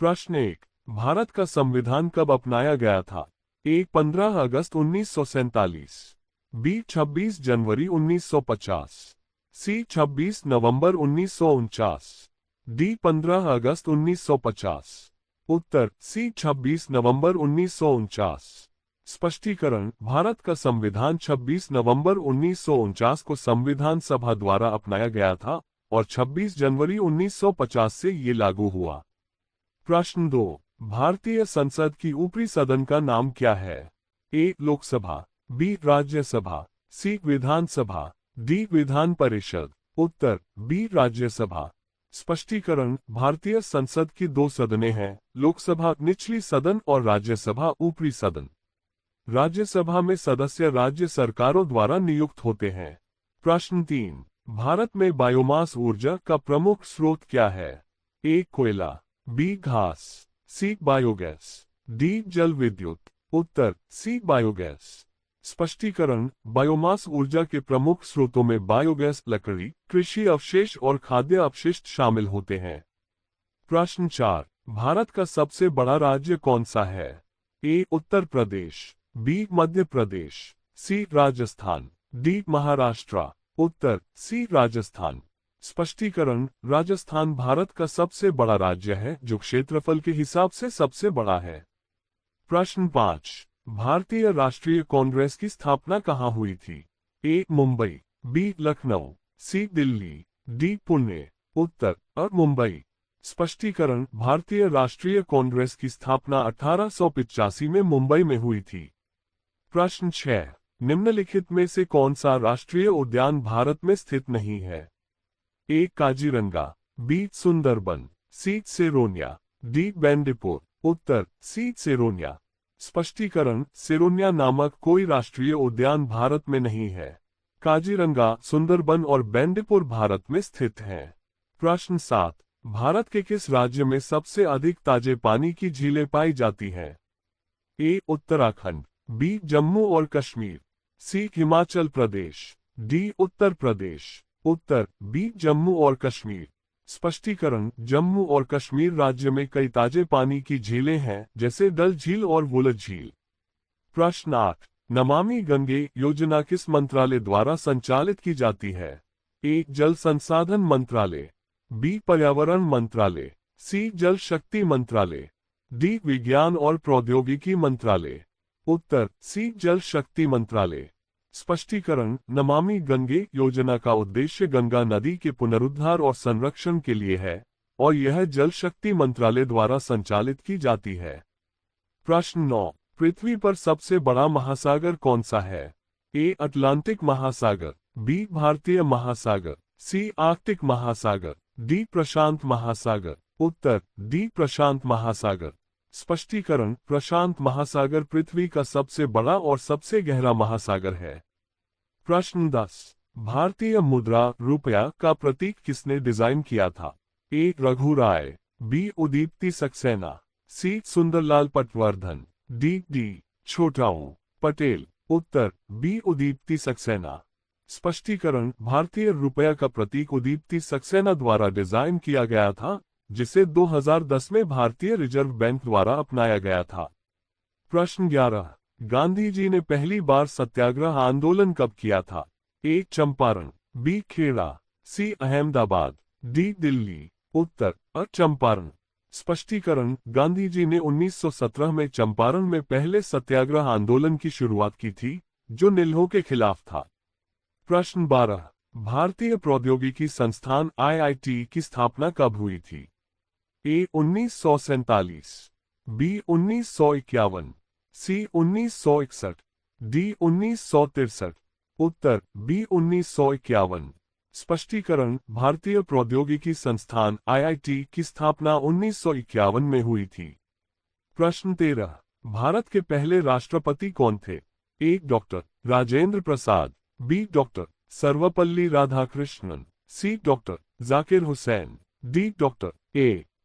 प्रश्न 1। भारत का संविधान कब अपनाया गया था? ए 15 अगस्त 1947, बी 26 जनवरी 1950, सी 26 नवंबर 1949, डी 15 अगस्त 1950। उत्तर सी 26 नवंबर 1949। स्पष्टीकरण: भारत का संविधान 26 नवंबर 1949 को संविधान सभा द्वारा अपनाया गया था और 26 जनवरी 1950 से ये लागू हुआ। प्रश्न 2। भारतीय संसद की ऊपरी सदन का नाम क्या है? ए लोकसभा, बी राज्यसभा, सी विधानसभा, डी विधान परिषद। उत्तर बी राज्यसभा। स्पष्टीकरण: भारतीय संसद की दो सदनें हैं, लोकसभा निचली सदन और राज्यसभा ऊपरी सदन। राज्यसभा में सदस्य राज्य सरकारों द्वारा नियुक्त होते हैं। प्रश्न 3। भारत में बायोमास ऊर्जा का प्रमुख स्रोत क्या है? ए कोयला, बी घास, सी बायोगैस, डी जल विद्युत। उत्तर सी बायोगैस। स्पष्टीकरण: बायोमास ऊर्जा के प्रमुख स्रोतों में बायोगैस, लकड़ी, कृषि अवशेष और खाद्य अपशिष्ट शामिल होते हैं। प्रश्न 4। भारत का सबसे बड़ा राज्य कौन सा है? ए उत्तर प्रदेश, बी मध्य प्रदेश, सी राजस्थान, डी महाराष्ट्र। उत्तर सी राजस्थान। स्पष्टीकरण: राजस्थान भारत का सबसे बड़ा राज्य है जो क्षेत्रफल के हिसाब से सबसे बड़ा है। प्रश्न 5। भारतीय राष्ट्रीय कांग्रेस की स्थापना कहाँ हुई थी? ए मुंबई, बी लखनऊ, सी दिल्ली, डी पुणे। उत्तर और मुंबई। स्पष्टीकरण: भारतीय राष्ट्रीय कांग्रेस की स्थापना 1885 में मुंबई में हुई थी। प्रश्न 6। निम्नलिखित में से कौन सा राष्ट्रीय उद्यान भारत में स्थित नहीं है? ए काजीरंगा, बी सुंदरबन, सी सेरोनिया, डी बैंडीपुर। उत्तर सी सेरोनिया। स्पष्टीकरण: सेरोनिया नामक कोई राष्ट्रीय उद्यान भारत में नहीं है। काजीरंगा, सुंदरबन और बैंडीपुर भारत में स्थित हैं। प्रश्न 7। भारत के किस राज्य में सबसे अधिक ताजे पानी की झीलें पाई जाती हैं? ए उत्तराखंड, बी जम्मू और कश्मीर, सी हिमाचल प्रदेश, डी उत्तर प्रदेश। उत्तर बी जम्मू और कश्मीर। स्पष्टीकरण: जम्मू और कश्मीर राज्य में कई ताजे पानी की झीलें हैं जैसे डल झील और वुलर झील। प्रश्न 8। नमामि गंगे योजना किस मंत्रालय द्वारा संचालित की जाती है? ए जल संसाधन मंत्रालय, बी पर्यावरण मंत्रालय, सी जल शक्ति मंत्रालय, डी विज्ञान और प्रौद्योगिकी मंत्रालय। उत्तर सी जल शक्ति मंत्रालय। स्पष्टीकरण: नमामि गंगे योजना का उद्देश्य गंगा नदी के पुनरुद्धार और संरक्षण के लिए है और यह जल शक्ति मंत्रालय द्वारा संचालित की जाती है। प्रश्न 9। पृथ्वी पर सबसे बड़ा महासागर कौन सा है? ए अटलांटिक महासागर, बी भारतीय महासागर, सी आर्कटिक महासागर, डी प्रशांत महासागर। उत्तर डी प्रशांत महासागर। स्पष्टीकरण: प्रशांत महासागर पृथ्वी का सबसे बड़ा और सबसे गहरा महासागर है। प्रश्न 10। भारतीय मुद्रा रुपया का प्रतीक किसने डिजाइन किया था? ए रघु राय, बी उदीप्ति सक्सेना, सी सुंदरलाल पटवर्धन, डी छोटाऊ पटेल। उत्तर बी उदीप्ति सक्सेना। स्पष्टीकरण: भारतीय रुपया का प्रतीक उदीप्ति सक्सेना द्वारा डिजाइन किया गया था जिसे 2010 में भारतीय रिजर्व बैंक द्वारा अपनाया गया था। प्रश्न 11। गांधी जी ने पहली बार सत्याग्रह आंदोलन कब किया था? ए चंपारण, बी खेड़ा, सी अहमदाबाद, डी दिल्ली। उत्तर और चंपारण। स्पष्टीकरण: गांधी जी ने 1917 में चंपारण में पहले सत्याग्रह आंदोलन की शुरुआत की थी जो नीलों के खिलाफ था। प्रश्न 12। भारतीय प्रौद्योगिकी संस्थान IIT की स्थापना कब हुई थी? ए 1947, बी 1951, सी 1961, डी 1963। उत्तर बी 1951। स्पष्टीकरण: भारतीय प्रौद्योगिकी संस्थान IIT की स्थापना 1951 में हुई थी। प्रश्न 13। भारत के पहले राष्ट्रपति कौन थे? A doctor Rajendra Prasad, B doctor Sarvepalli Radhakrishnan, C doctor Zakir Hussain, D doctor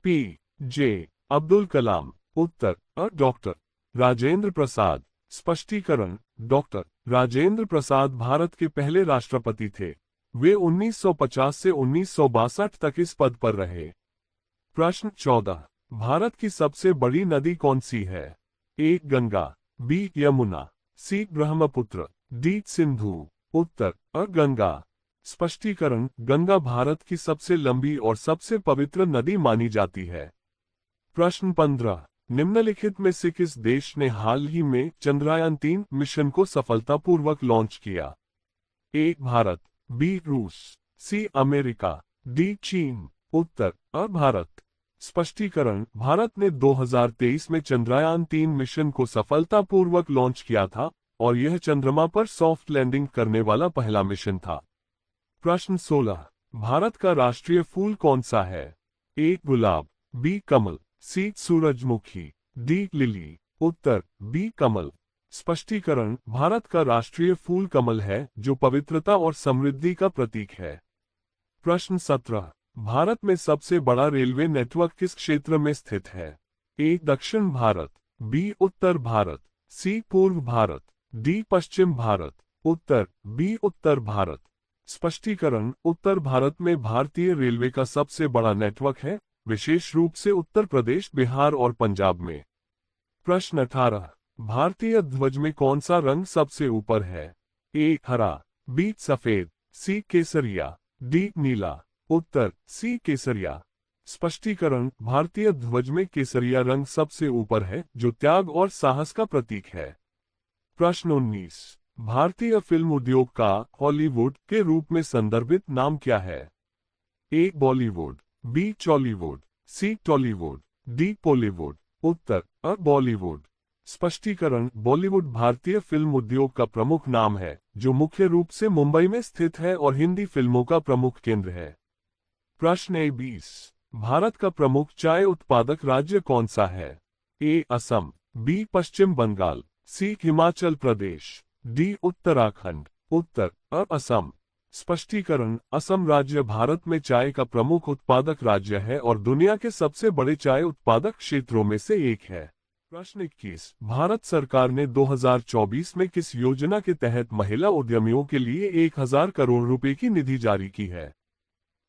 APJ Abdul Kalam. उत्तर और डॉक्टर राजेंद्र प्रसाद। स्पष्टीकरण: डॉक्टर राजेंद्र प्रसाद भारत के पहले राष्ट्रपति थे। वे 1950 से 1962 तक इस पद पर रहे। प्रश्न 14। भारत की सबसे बड़ी नदी कौन सी है? ए गंगा, बी यमुना, सी ब्रह्मपुत्र, डी सिंधु। उत्तर अ गंगा। स्पष्टीकरण, गंगा भारत की सबसे लंबी और सबसे पवित्र नदी मानी जाती है। प्रश्न 15, निम्नलिखित में से किस देश ने हाल ही में चंद्रयान-3 मिशन को सफलतापूर्वक लॉन्च किया? ए भारत, बी रूस, सी अमेरिका, डी चीन। उत्तर अ भारत। स्पष्टीकरण, भारत ने 2023 में चंद्रयान-3 मिशन को सफलतापूर्वक लॉन्च किया था और यह चंद्रमा पर सॉफ्ट लैंडिंग करने वाला पहला मिशन था। प्रश्न 16, भारत का राष्ट्रीय फूल कौन सा है? ए गुलाब, बी कमल, सी सूरजमुखी, डी लिली। उत्तर बी कमल। स्पष्टीकरण, भारत का राष्ट्रीय फूल कमल है जो पवित्रता और समृद्धि का प्रतीक है। प्रश्न 17, भारत में सबसे बड़ा रेलवे नेटवर्क किस क्षेत्र में स्थित है? ए दक्षिण भारत, बी उत्तर भारत, सी पूर्व भारत, डी पश्चिम भारत। उत्तर बी उत्तर भारत। स्पष्टीकरण, उत्तर भारत में भारतीय रेलवे का सबसे बड़ा नेटवर्क है, विशेष रूप से उत्तर प्रदेश, बिहार और पंजाब में। प्रश्न 18, भारतीय ध्वज में कौन सा रंग सबसे ऊपर है? ए हरा, बी सफेद, सी केसरिया, डी नीला। उत्तर सी केसरिया। स्पष्टीकरण, भारतीय ध्वज में केसरिया रंग सबसे ऊपर है जो त्याग और साहस का प्रतीक है। प्रश्न 19, भारतीय फिल्म उद्योग का हॉलीवुड के रूप में संदर्भित नाम क्या है? ए बॉलीवुड, बी चॉलीवुड, सी टॉलीवुड, डी बॉलीवुड। उत्तर अ बॉलीवुड। स्पष्टीकरण, बॉलीवुड भारतीय फिल्म उद्योग का प्रमुख नाम है जो मुख्य रूप से मुंबई में स्थित है और हिंदी फिल्मों का प्रमुख केंद्र है। प्रश्न 20, भारत का प्रमुख चाय उत्पादक राज्य कौन सा है? ए असम, बी पश्चिम बंगाल, सी हिमाचल प्रदेश, डी उत्तराखंड। उत्तर अ असम। स्पष्टीकरण, असम राज्य भारत में चाय का प्रमुख उत्पादक राज्य है और दुनिया के सबसे बड़े चाय उत्पादक क्षेत्रों में से एक है। प्रश्न 21, भारत सरकार ने 2024 में किस योजना के तहत महिला उद्यमियों के लिए 1000 करोड़ रुपए की निधि जारी की है?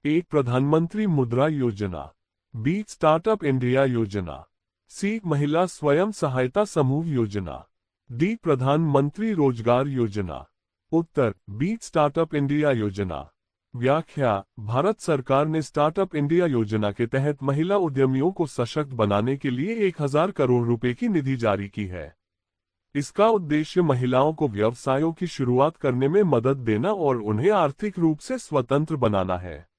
ए प्रधानमंत्री मुद्रा योजना, बी स्टार्टअप इंडिया योजना, सी महिला स्वयं सहायता समूह योजना, डी प्रधानमंत्री रोजगार योजना। उत्तर बी स्टार्टअप इंडिया योजना। व्याख्या, भारत सरकार ने स्टार्टअप इंडिया योजना के तहत महिला उद्यमियों को सशक्त बनाने के लिए 1000 करोड़ रुपए की निधि जारी की है। इसका उद्देश्य महिलाओं को व्यवसायों की शुरुआत करने में मदद देना और उन्हें आर्थिक रूप से स्वतंत्र बनाना है।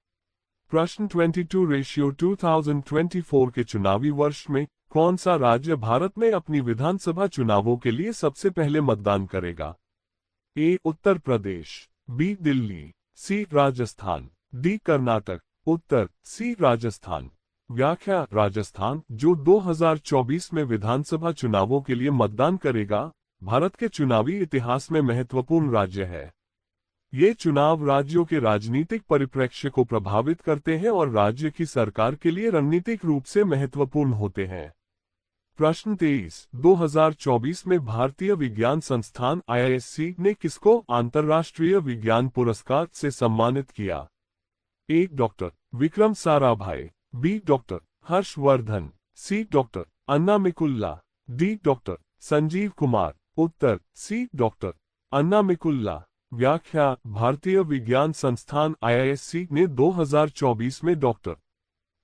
प्रश्न 22, रेशियो 2024 के चुनावी वर्ष में कौन सा राज्य भारत में अपनी विधानसभा चुनावों के लिए सबसे पहले मतदान करेगा? ए उत्तर प्रदेश, बी दिल्ली, सी राजस्थान, डी कर्नाटक। उत्तर सी राजस्थान। व्याख्या, राजस्थान जो 2024 में विधानसभा चुनावों के लिए मतदान करेगा, भारत के चुनावी इतिहास में महत्वपूर्ण राज्य है। ये चुनाव राज्यों के राजनीतिक परिप्रेक्ष्य को प्रभावित करते हैं और राज्य की सरकार के लिए रणनीतिक रूप से महत्वपूर्ण होते हैं। प्रश्न 23, 2024 में भारतीय विज्ञान संस्थान IISc ने किसको अंतर्राष्ट्रीय विज्ञान पुरस्कार से सम्मानित किया? A doctor Vikram Sarabhai, B doctor Harshvardhan, C doctor Annamikulla, D doctor Sanjeev Kumar. उत्तर सी डॉक्टर अन्नामिकुल्ला। व्याख्या, भारतीय विज्ञान संस्थान IISc ने 2024 में डॉक्टर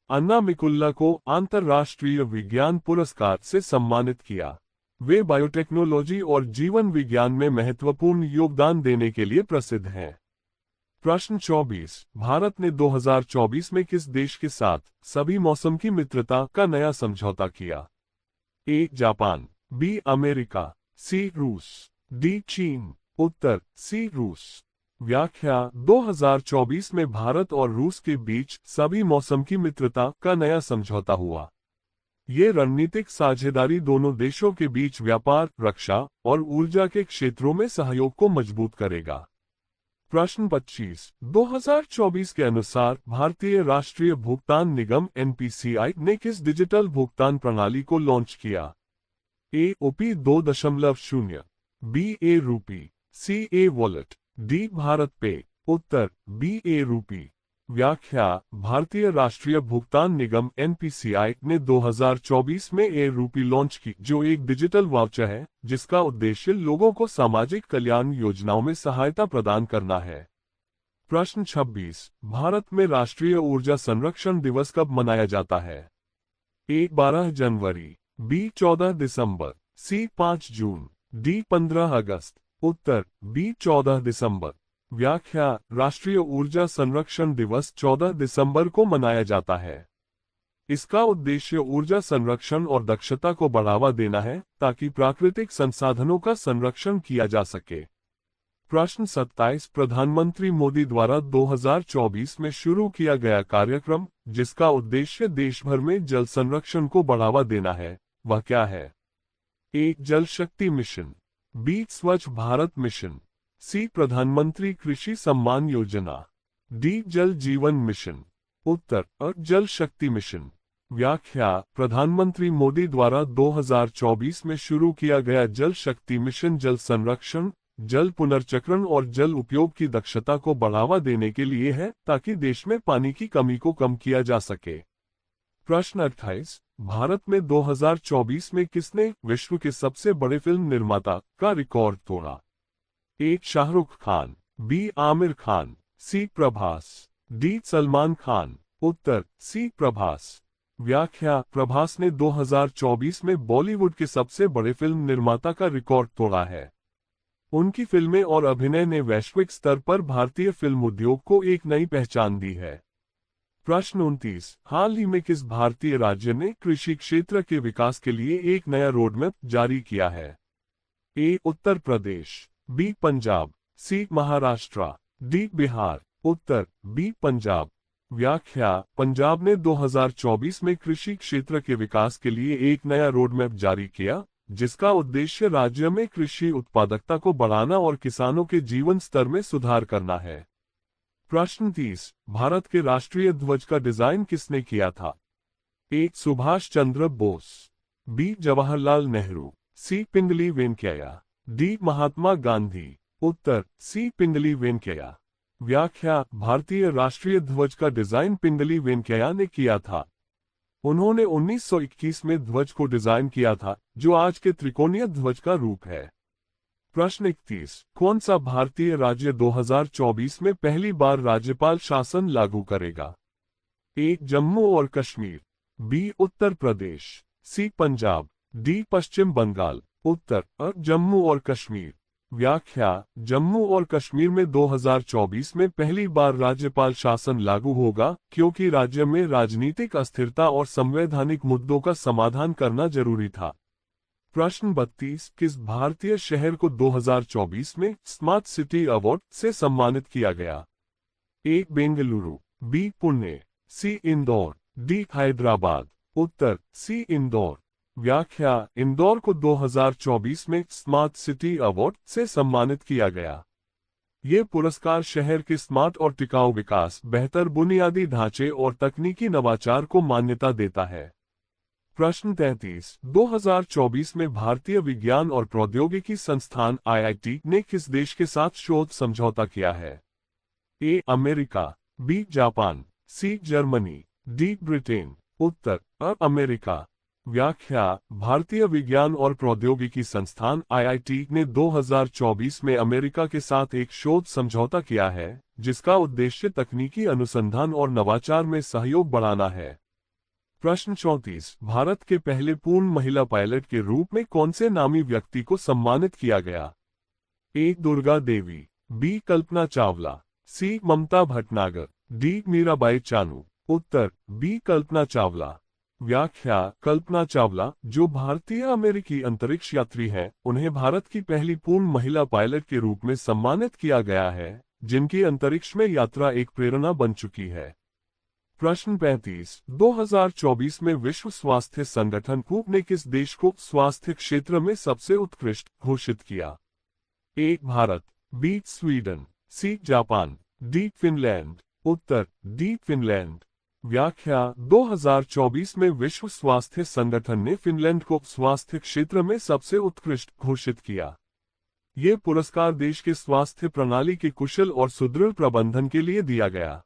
अन्नामिकुल्ला को अंतर्राष्ट्रीय विज्ञान पुरस्कार से सम्मानित किया। वे बायोटेक्नोलॉजी और जीवन विज्ञान में महत्वपूर्ण योगदान देने के लिए प्रसिद्ध हैं। प्रश्न 24, भारत ने 2024 में किस देश के साथ सभी मौसम की मित्रता का नया समझौता किया? ए जापान, बी अमेरिका, सी रूस, डी चीन। उत्तर सी रूस। व्याख्या, 2024 में भारत और रूस के बीच सभी मौसम की मित्रता का नया समझौता हुआ। ये रणनीतिक साझेदारी दोनों देशों के बीच व्यापार, रक्षा और ऊर्जा के क्षेत्रों में सहयोग को मजबूत करेगा। प्रश्न 25, 2024 के अनुसार भारतीय राष्ट्रीय भुगतान निगम NPCI ने किस डिजिटल भुगतान प्रणाली को लॉन्च किया? ए OP 2.0, बी ए रूपी, सी ए वॉलेट, डी भारत पे। उत्तर बी ए रूपी। व्याख्या। भारतीय राष्ट्रीय भुगतान निगम एनपीसीआई ने 2024 में ए-रूपी लॉन्च की, जो एक डिजिटल वाउचर है जिसका उद्देश्य लोगों को सामाजिक कल्याण योजनाओं में सहायता प्रदान करना है। प्रश्न 26। भारत में राष्ट्रीय ऊर्जा संरक्षण दिवस कब मनाया जाता है? ए 12 जनवरी, बी 14 दिसंबर, सी 5 जून, डी 15 अगस्त। उत्तर बी 14 दिसंबर। व्याख्या। राष्ट्रीय ऊर्जा संरक्षण दिवस 14 दिसंबर को मनाया जाता है। इसका उद्देश्य ऊर्जा संरक्षण और दक्षता को बढ़ावा देना है ताकि प्राकृतिक संसाधनों का संरक्षण किया जा सके। प्रश्न 27। प्रधानमंत्री मोदी द्वारा 2024 में शुरू किया गया कार्यक्रम जिसका उद्देश्य देश भर में जल संरक्षण को बढ़ावा देना है, वह क्या है? ए जल शक्ति मिशन, बी स्वच्छ भारत मिशन, सी प्रधानमंत्री कृषि सम्मान योजना, डी जल जीवन मिशन। उत्तर अ जल शक्ति मिशन। व्याख्या। प्रधानमंत्री मोदी द्वारा 2024 में शुरू किया गया जल शक्ति मिशन जल संरक्षण, जल पुनर्चक्रण और जल उपयोग की दक्षता को बढ़ावा देने के लिए है ताकि देश में पानी की कमी को कम किया जा सके। प्रश्न 28। भारत में 2024 में किसने विश्व के सबसे बड़े फिल्म निर्माता का रिकॉर्ड तोड़ा? ए शाहरुख खान, बी आमिर खान, सी प्रभास, डी सलमान खान। उत्तर सी प्रभास। व्याख्या। प्रभास ने 2024 में बॉलीवुड के सबसे बड़े फिल्म निर्माता का रिकॉर्ड तोड़ा है। उनकी फिल्में और अभिनय ने वैश्विक स्तर पर भारतीय फिल्म उद्योग को एक नई पहचान दी है। प्रश्न 29। हाल ही में किस भारतीय राज्य ने कृषि क्षेत्र के विकास के लिए एक नया रोडमैप जारी किया है? ए उत्तर प्रदेश, बी पंजाब, सी महाराष्ट्र, डी बिहार। उत्तर बी पंजाब। व्याख्या। पंजाब ने 2024 में कृषि क्षेत्र के विकास के लिए एक नया रोडमैप जारी किया जिसका उद्देश्य राज्य में कृषि उत्पादकता को बढ़ाना और किसानों के जीवन स्तर में सुधार करना है। प्रश्न 30। भारत के राष्ट्रीय ध्वज का डिजाइन किसने किया था? ए सुभाष चंद्र बोस, बी जवाहरलाल नेहरू, सी पिंगली वेंकैया, डी महात्मा गांधी। उत्तर सी पिंगली वेंकैया। व्याख्या। भारतीय राष्ट्रीय ध्वज का डिजाइन पिंगली वेंकैया ने किया था। उन्होंने 1921 में ध्वज को डिजाइन किया था जो आज के त्रिकोणीय ध्वज का रूप है। प्रश्न 31। कौन सा भारतीय राज्य 2024 में पहली बार राज्यपाल शासन लागू करेगा? ए जम्मू और कश्मीर, बी उत्तर प्रदेश, सी पंजाब, डी पश्चिम बंगाल। उत्तर अ जम्मू और कश्मीर। व्याख्या। जम्मू और कश्मीर में 2024 में पहली बार राज्यपाल शासन लागू होगा क्योंकि राज्य में राजनीतिक अस्थिरता और संवैधानिक मुद्दों का समाधान करना जरूरी था। प्रश्न 32। किस भारतीय शहर को 2024 में स्मार्ट सिटी अवार्ड से सम्मानित किया गया? ए बेंगलुरु, बी पुणे, सी इंदौर, डी हैदराबाद। उत्तर सी इंदौर। व्याख्या। इंदौर को 2024 में स्मार्ट सिटी अवार्ड से सम्मानित किया गया। ये पुरस्कार शहर के स्मार्ट और टिकाऊ विकास, बेहतर बुनियादी ढांचे और तकनीकी नवाचार को मान्यता देता है। प्रश्न 33। 2024 में भारतीय विज्ञान और प्रौद्योगिकी संस्थान आईआईटी ने किस देश के साथ शोध समझौता किया है? A America, B Japan, C Germany, D Britain. उत्तर अ अमेरिका। व्याख्या। भारतीय विज्ञान और प्रौद्योगिकी संस्थान आईआईटी ने 2024 में अमेरिका के साथ एक शोध समझौता किया है जिसका उद्देश्य तकनीकी अनुसंधान और नवाचार में सहयोग बढ़ाना है। प्रश्न 34। भारत के पहले पूर्ण महिला पायलट के रूप में कौन से नामी व्यक्ति को सम्मानित किया गया? ए दुर्गा देवी, बी कल्पना चावला, सी ममता भटनागर, डी मीराबाई चानू। उत्तर बी कल्पना चावला। व्याख्या। कल्पना चावला, जो भारतीय अमेरिकी अंतरिक्ष यात्री हैं, उन्हें भारत की पहली पूर्ण महिला पायलट के रूप में सम्मानित किया गया है जिनकी अंतरिक्ष में यात्रा एक प्रेरणा बन चुकी है। प्रश्न 35। 2024 में विश्व स्वास्थ्य संगठन ने किस देश को स्वास्थ्य क्षेत्र में सबसे उत्कृष्ट घोषित किया? A Bharat, B Sweden, C Japan, D Finland. उत्तर डी फिनलैंड। व्याख्या। 2024 में विश्व स्वास्थ्य संगठन ने फिनलैंड को स्वास्थ्य क्षेत्र में सबसे उत्कृष्ट घोषित किया। ये पुरस्कार देश के स्वास्थ्य प्रणाली के कुशल और सुदृढ़ प्रबंधन के लिए दिया गया।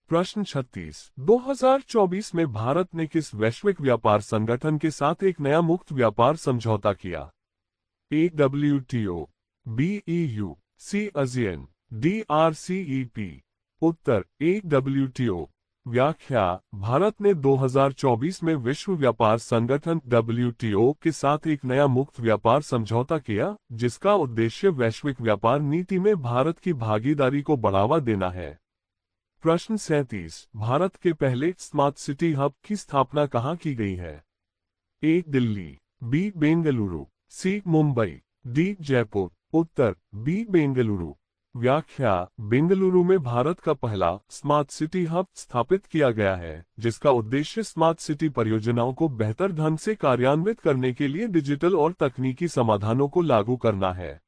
प्रश्न 36। 2024 में भारत ने किस वैश्विक व्यापार संगठन के साथ एक नया मुक्त व्यापार समझौता किया? ए WTO, बी EU, सी ASEAN, डी RCEP। उत्तर ए WTO। व्याख्या: भारत ने 2024 में विश्व व्यापार संगठन WTO के साथ एक नया मुक्त व्यापार समझौता किया, जिसका उद्देश्य वैश्विक व्यापार नीति में भारत की भागीदारी को बढ़ावा देना है। प्रश्न 37। भारत के पहले स्मार्ट सिटी हब की स्थापना कहाँ की गई है? ए दिल्ली, बी बेंगलुरु, सी मुंबई, डी जयपुर। उत्तर बी बेंगलुरु। व्याख्या: बेंगलुरु में भारत का पहला स्मार्ट सिटी हब स्थापित किया गया है, जिसका उद्देश्य स्मार्ट सिटी परियोजनाओं को बेहतर ढंग से कार्यान्वित करने के लिए डिजिटल और तकनीकी समाधानों को लागू करना है।